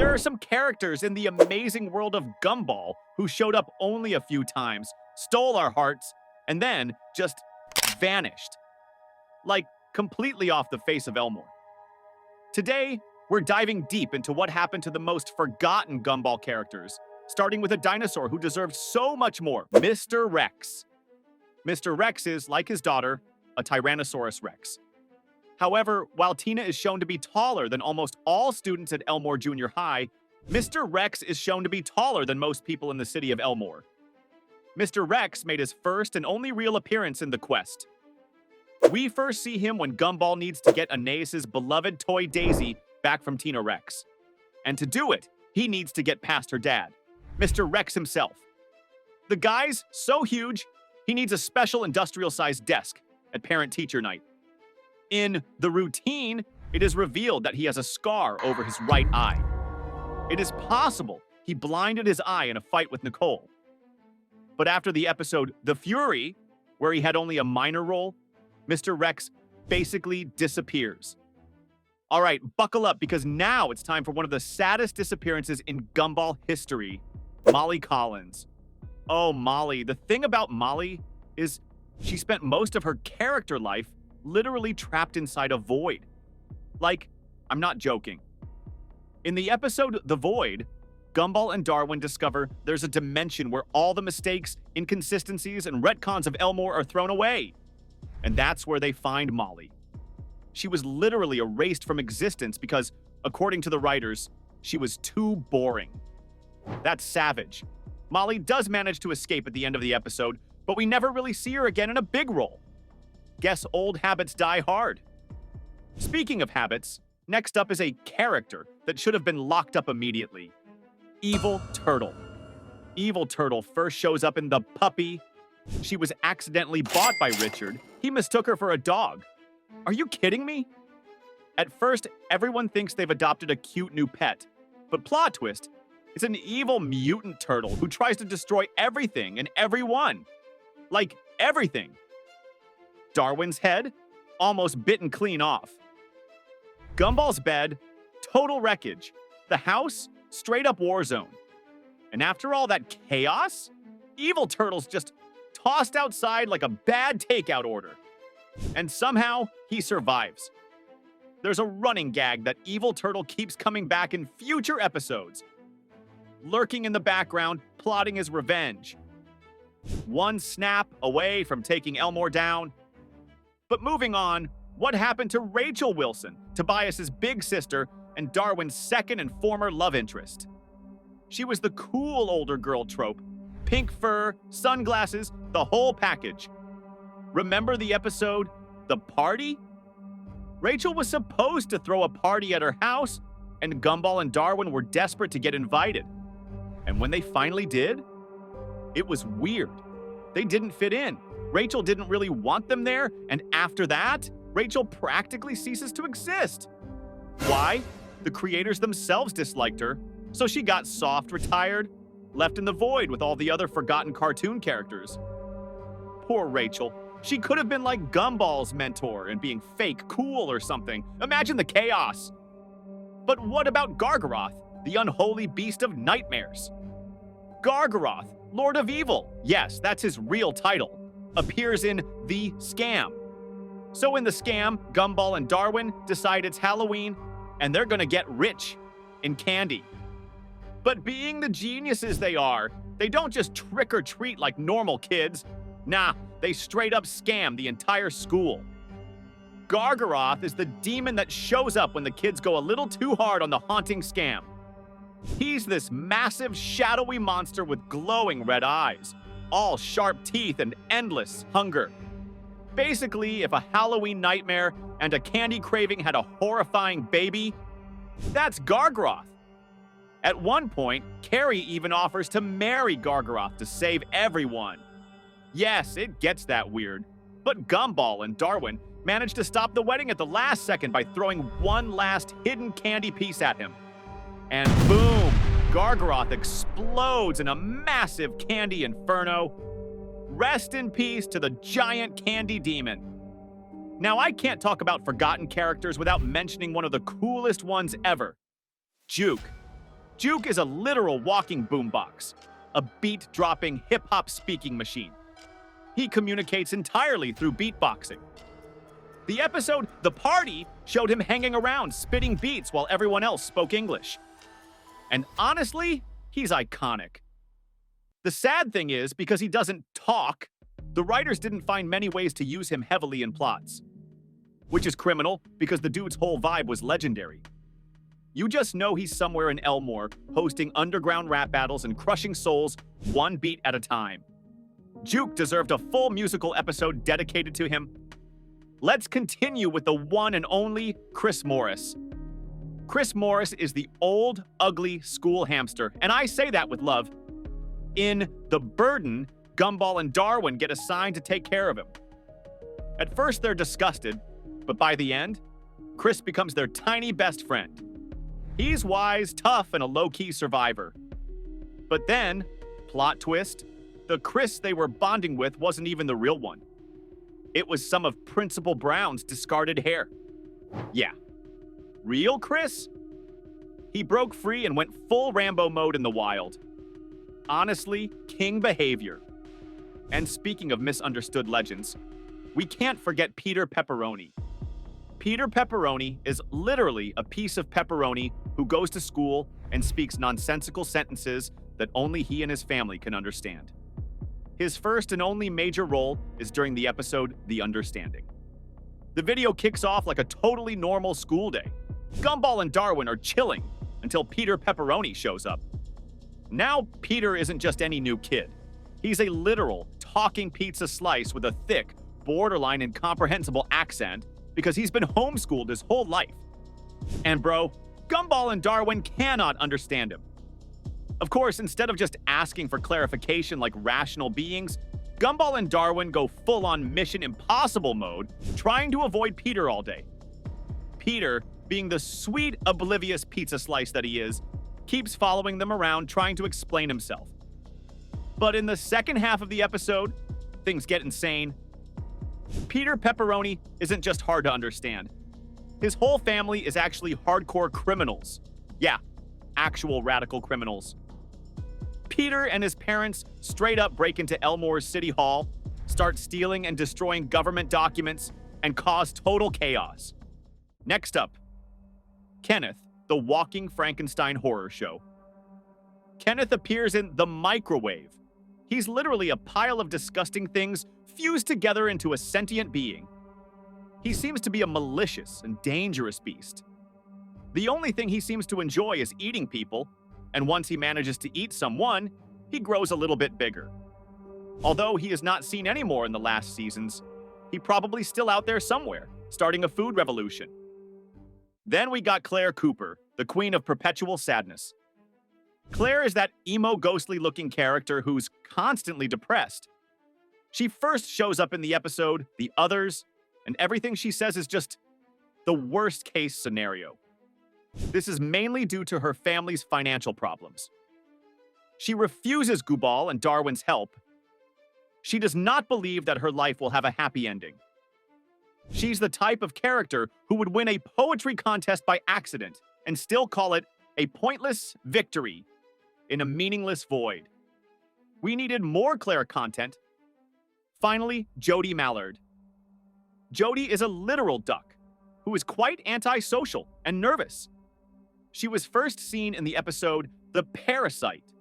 There are some characters in the Amazing World of Gumball who showed up only a few times, stole our hearts, and then just vanished. Like, completely off the face of Elmore. Today, we're diving deep into what happened to the most forgotten Gumball characters, starting with a dinosaur who deserved so much more, Mr. Rex. Mr. Rex is, like his daughter, a Tyrannosaurus Rex. However, while Tina is shown to be taller than almost all students at Elmore Junior High, Mr. Rex is shown to be taller than most people in the city of Elmore. Mr. Rex made his first and only real appearance in The Quest. We first see him when Gumball needs to get Anais' beloved toy Daisy back from Tina Rex. And to do it, he needs to get past her dad, Mr. Rex himself. The guy's so huge, he needs a special industrial-sized desk at parent-teacher night. In The Routine, it is revealed that he has a scar over his right eye. It is possible he blinded his eye in a fight with Nicole. But after the episode The Fury, where he had only a minor role, Mr. Rex basically disappears. All right, buckle up because now it's time for one of the saddest disappearances in Gumball history, Molly Collins. Oh, Molly. The thing about Molly is she spent most of her character life literally trapped inside a void. Like, I'm not joking. In the episode The Void, Gumball and Darwin discover there's a dimension where all the mistakes, inconsistencies, and retcons of Elmore are thrown away. And that's where they find Molly. She was literally erased from existence because, according to the writers, she was too boring. That's savage. Molly does manage to escape at the end of the episode, but we never really see her again in a big role. Guess old habits die hard. Speaking of habits, next up is a character that should have been locked up immediately. Evil Turtle. Evil Turtle first shows up in The Puppy. She was accidentally bought by Richard. He mistook her for a dog. Are you kidding me? At first, everyone thinks they've adopted a cute new pet. But plot twist, it's an evil mutant turtle who tries to destroy everything and everyone. Like, everything. Darwin's head, almost bitten clean off. Gumball's bed, total wreckage. The house, straight up war zone. And after all that chaos, Evil Turtle's just tossed outside like a bad takeout order. And somehow, he survives. There's a running gag that Evil Turtle keeps coming back in future episodes, lurking in the background, plotting his revenge. One snap away from taking Elmore down. But moving on, what happened to Rachel Wilson, Tobias's big sister and Darwin's second and former love interest? She was the cool older girl trope. Pink fur, sunglasses, the whole package. Remember the episode, The Party? Rachel was supposed to throw a party at her house, and Gumball and Darwin were desperate to get invited. And when they finally did, it was weird. They didn't fit in. Rachel didn't really want them there, and after that, Rachel practically ceases to exist. Why? The creators themselves disliked her, so she got soft, retired, left in the void with all the other forgotten cartoon characters. Poor Rachel. She could have been like Gumball's mentor and being fake cool or something. Imagine the chaos. But what about Gargaroth, the unholy beast of nightmares? Gargaroth, Lord of Evil, yes, that's his real title, appears in The Scam. So in The Scam, Gumball and Darwin decide it's Halloween and they're gonna get rich in candy. But being the geniuses they are, they don't just trick or treat like normal kids. Nah, they straight up scam the entire school. Gargaroth is the demon that shows up when the kids go a little too hard on the haunting scam. He's this massive, shadowy monster with glowing red eyes, all sharp teeth and endless hunger. Basically, if a Halloween nightmare and a candy craving had a horrifying baby, that's Gargaroth. At one point, Carrie even offers to marry Gargaroth to save everyone. Yes, it gets that weird. But Gumball and Darwin managed to stop the wedding at the last second by throwing one last hidden candy piece at him. And boom, Gargaroth explodes in a massive candy inferno. Rest in peace to the giant candy demon. Now, I can't talk about forgotten characters without mentioning one of the coolest ones ever, Juke. Juke is a literal walking boombox, a beat-dropping hip-hop speaking machine. He communicates entirely through beatboxing. The episode, The Party, showed him hanging around, spitting beats while everyone else spoke English. And honestly, he's iconic. The sad thing is, because he doesn't talk, the writers didn't find many ways to use him heavily in plots. Which is criminal, because the dude's whole vibe was legendary. You just know he's somewhere in Elmore, hosting underground rap battles and crushing souls one beat at a time. Juke deserved a full musical episode dedicated to him. Let's continue with the one and only Chris Morris. Chris Morris is the old, ugly school hamster, and I say that with love. In The Burden, Gumball and Darwin get assigned to take care of him. At first, they're disgusted, but by the end, Chris becomes their tiny best friend. He's wise, tough, and a low-key survivor. But then, plot twist, the Chris they were bonding with wasn't even the real one. It was some of Principal Brown's discarded hair. Yeah. Real Chris? He broke free and went full Rambo mode in the wild. Honestly, king behavior. And speaking of misunderstood legends, we can't forget Peter Pepperoni. Peter Pepperoni is literally a piece of pepperoni who goes to school and speaks nonsensical sentences that only he and his family can understand. His first and only major role is during the episode The Understanding. The video kicks off like a totally normal school day. Gumball and Darwin are chilling until Peter Pepperoni shows up. Now, Peter isn't just any new kid. He's a literal talking pizza slice with a thick, borderline incomprehensible accent because he's been homeschooled his whole life. And bro, Gumball and Darwin cannot understand him. Of course, instead of just asking for clarification like rational beings, Gumball and Darwin go full-on Mission Impossible mode, trying to avoid Peter all day. Peter, being the sweet, oblivious pizza slice that he is, keeps following them around trying to explain himself. But in the second half of the episode, things get insane. Peter Pepperoni isn't just hard to understand. His whole family is actually hardcore criminals. Yeah, actual radical criminals. Peter and his parents straight up break into Elmore's City Hall, start stealing and destroying government documents, and cause total chaos. Next up, Kenneth, the walking Frankenstein horror show. Kenneth appears in The Microwave. He's literally a pile of disgusting things fused together into a sentient being. He seems to be a malicious and dangerous beast. The only thing he seems to enjoy is eating people, and once he manages to eat someone, he grows a little bit bigger. Although he is not seen anymore in the last seasons, he's probably still out there somewhere, starting a food revolution. Then we got Clare Cooper, the queen of perpetual sadness. Clare is that emo, ghostly-looking character who's constantly depressed. She first shows up in the episode The Others, and everything she says is just the worst-case scenario. This is mainly due to her family's financial problems. She refuses Gumball and Darwin's help. She does not believe that her life will have a happy ending. She's the type of character who would win a poetry contest by accident and still call it a pointless victory in a meaningless void. We needed more Clare content. Finally, Jodie Mallard. Jodie is a literal duck who is quite antisocial and nervous. She was first seen in the episode The Parasite.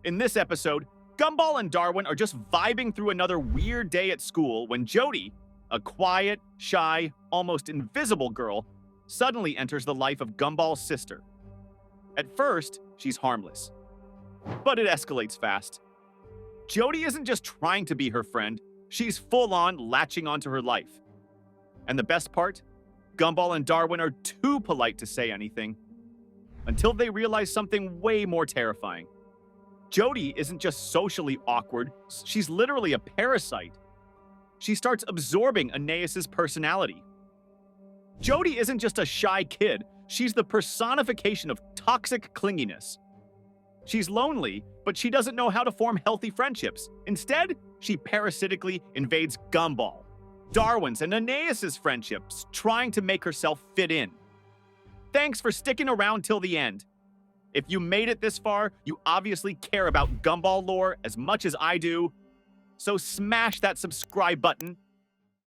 In this episode, Gumball and Darwin are just vibing through another weird day at school when Jodie, a quiet, shy, almost invisible girl, suddenly enters the life of Gumball's sister. At first, she's harmless. But it escalates fast. Jodie isn't just trying to be her friend, she's full-on latching onto her life. And the best part? Gumball and Darwin are too polite to say anything. Until they realize something way more terrifying. Jodie isn't just socially awkward, she's literally a parasite. She starts absorbing Anais' personality. Jodie isn't just a shy kid, she's the personification of toxic clinginess. She's lonely, but she doesn't know how to form healthy friendships. Instead, she parasitically invades Gumball, Darwin's, and Anais' friendships, trying to make herself fit in. Thanks for sticking around till the end. If you made it this far, you obviously care about Gumball lore as much as I do. So smash that subscribe button